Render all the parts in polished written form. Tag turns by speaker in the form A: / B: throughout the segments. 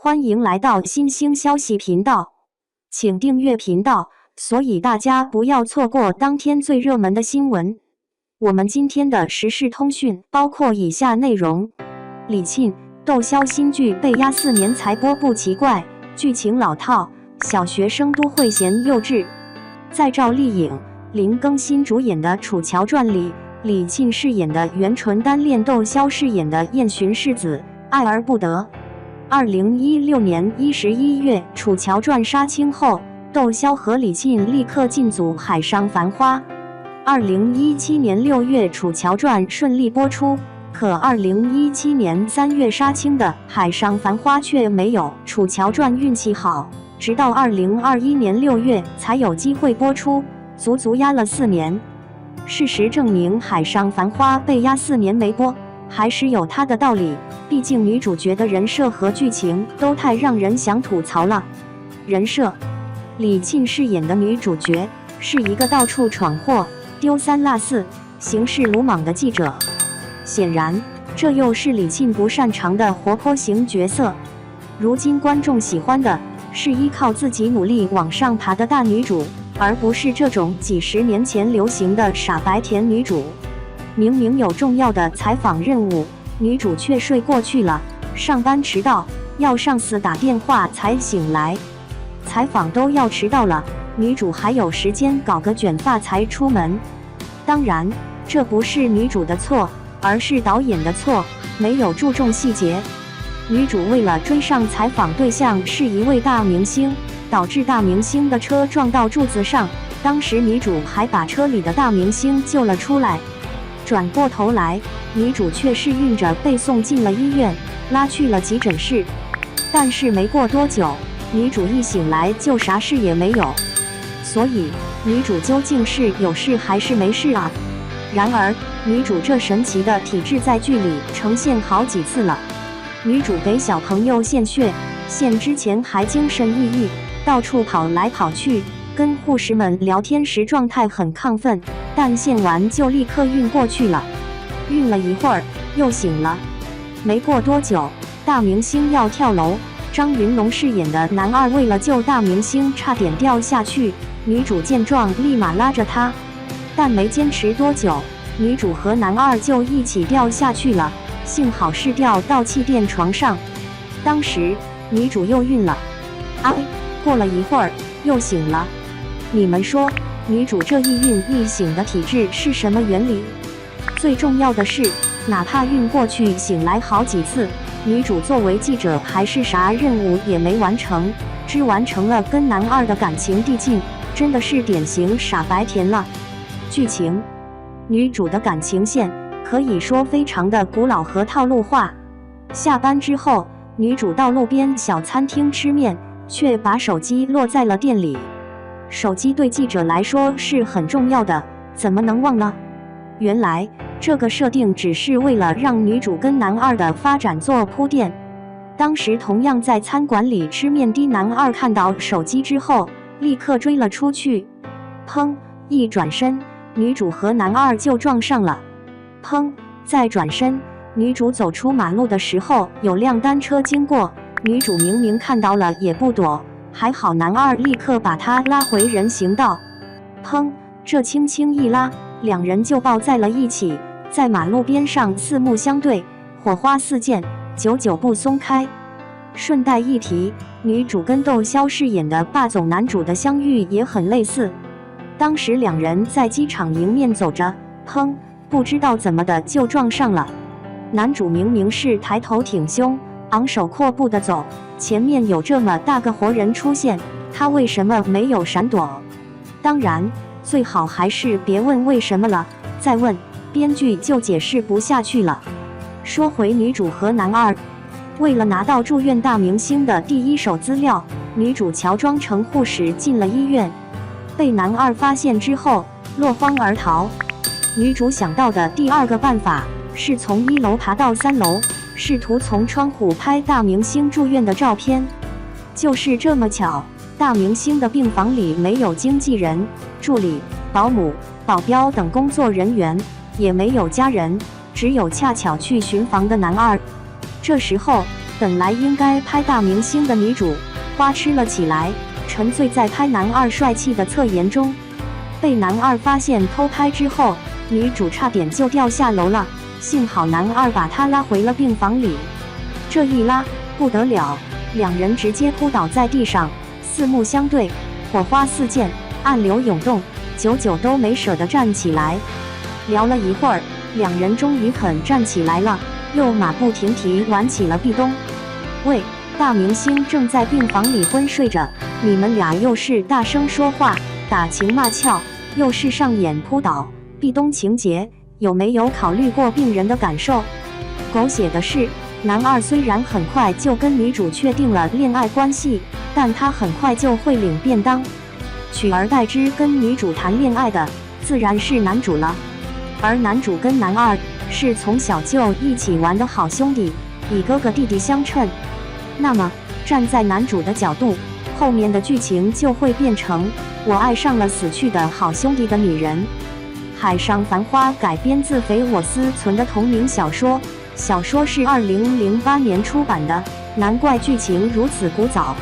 A: 欢迎来到新兴消息频道，请订阅频道，所以大家不要错过当天最热门的新闻。我们今天的时事通讯包括以下内容：李沁、窦骁新剧被压4年才播不奇怪，剧情老套，小学生都会嫌幼稚。在赵丽颖、林更新主演的《楚乔传》里，李沁饰演的袁纯单恋窦骁饰演的燕巡世子，爱而不得。2016年11月，《楚乔传》杀青后，窦骁和李沁立刻进组《海上繁花》。2017年6月，《楚乔传》顺利播出，可2017年3月杀青的《海上繁花》却没有。《楚乔传》运气好，直到2021年6月才有机会播出，足足压了4年。事实证明，《海上繁花》被压4年没播，还是有它的道理，毕竟女主角的人设和剧情都太让人想吐槽了。人设：李沁饰演的女主角是一个到处闯祸、丢三落四、行事鲁莽的记者。显然，这又是李沁不擅长的活泼型角色。如今观众喜欢的是依靠自己努力往上爬的大女主，而不是这种几10年前流行的傻白甜女主。明明有重要的采访任务，女主却睡过去了，上班迟到，要上司打电话才醒来。采访都要迟到了，女主还有时间搞个卷发才出门。当然，这不是女主的错，而是导演的错，没有注重细节。女主为了追上采访对象是一位大明星，导致大明星的车撞到柱子上，当时女主还把车里的大明星救了出来。转过头来，女主却是晕着被送进了医院，拉去了急诊室。但是没过多久，女主一醒来就啥事也没有。所以，女主究竟是有事还是没事啊？然而，女主这神奇的体质在剧里呈现好几次了。女主给小朋友献血，献之前还精神奕奕，到处跑来跑去，跟护士们聊天时状态很亢奋，但献完就立刻晕过去了。晕了一会儿，又醒了。没过多久，大明星要跳楼，张云龙饰演的男二为了救大明星差点掉下去，女主见状立马拉着他，但没坚持多久，女主和男二就一起掉下去了，幸好是掉到气垫床上。当时女主又晕了，过了一会儿又醒了。你们说，女主这一晕一醒的体质是什么原理？最重要的是，哪怕晕过去醒来好几次，女主作为记者还是啥任务也没完成，只完成了跟男二的感情递进，真的是典型傻白甜了。剧情：女主的感情线可以说非常的古老和套路化。下班之后，女主到路边小餐厅吃面，却把手机落在了店里。手机对记者来说是很重要的，怎么能忘呢？原来这个设定只是为了让女主跟男二的发展做铺垫。当时同样在餐馆里吃面的男二看到手机之后，立刻追了出去。砰！一转身，女主和男二就撞上了。砰！再转身，女主走出马路的时候，有辆单车经过，女主明明看到了也不躲，还好男二立刻把她拉回人行道。砰！这轻轻一拉，两人就抱在了一起，在马路边上四目相对，火花四溅，久久不松开。顺带一提，女主跟窦骁饰演的霸总男主的相遇也很类似。当时两人在机场迎面走着，砰，不知道怎么的就撞上了。男主明明是抬头挺胸，昂首阔步的走，前面有这么大个活人出现，他为什么没有闪躲？当然，最好还是别问为什么了，再问，编剧就解释不下去了。说回女主和男二，为了拿到住院大明星的第一手资料，女主乔装成护士进了医院，被男二发现之后落荒而逃。女主想到的第二个办法是从1楼爬到3楼，试图从窗户拍大明星住院的照片。就是这么巧，大明星的病房里没有经纪人、助理、保姆、保镖等工作人员，也没有家人，只有恰巧去巡房的男二。这时候，本来应该拍大明星的女主，花痴了起来，沉醉在拍男二帅气的侧颜中。被男二发现偷拍之后，女主差点就掉下楼了，幸好男二把她拉回了病房里。这一拉不得了，两人直接扑倒在地上，四目相对，火花四溅，暗流涌动，久久都没舍得站起来。聊了一会儿，两人终于肯站起来了，又马不停蹄玩起了壁咚。喂，大明星正在病房里昏睡着，你们俩又是大声说话，打情骂俏，又是上演扑倒、壁咚情节，有没有考虑过病人的感受？狗血的是，男二虽然很快就跟女主确定了恋爱关系，但他很快就会领便当，取而代之跟女主谈恋爱的自然是男主了。而男主跟男二是从小就一起玩的好兄弟，以哥哥弟弟相称。那么站在男主的角度，后面的剧情就会变成我爱上了死去的好兄弟的女人。海上繁花改编自匪我思存的同名小说，小说是2008年出版的，难怪剧情如此古早。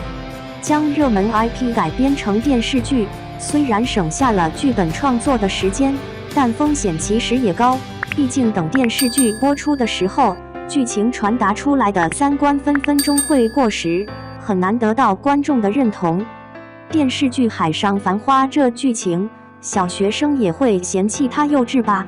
A: 将热门 IP 改编成电视剧，虽然省下了剧本创作的时间，但风险其实也高，毕竟等电视剧播出的时候，剧情传达出来的三观分分钟会过时，很难得到观众的认同。电视剧《海上繁花》这剧情，小学生也会嫌弃它幼稚吧？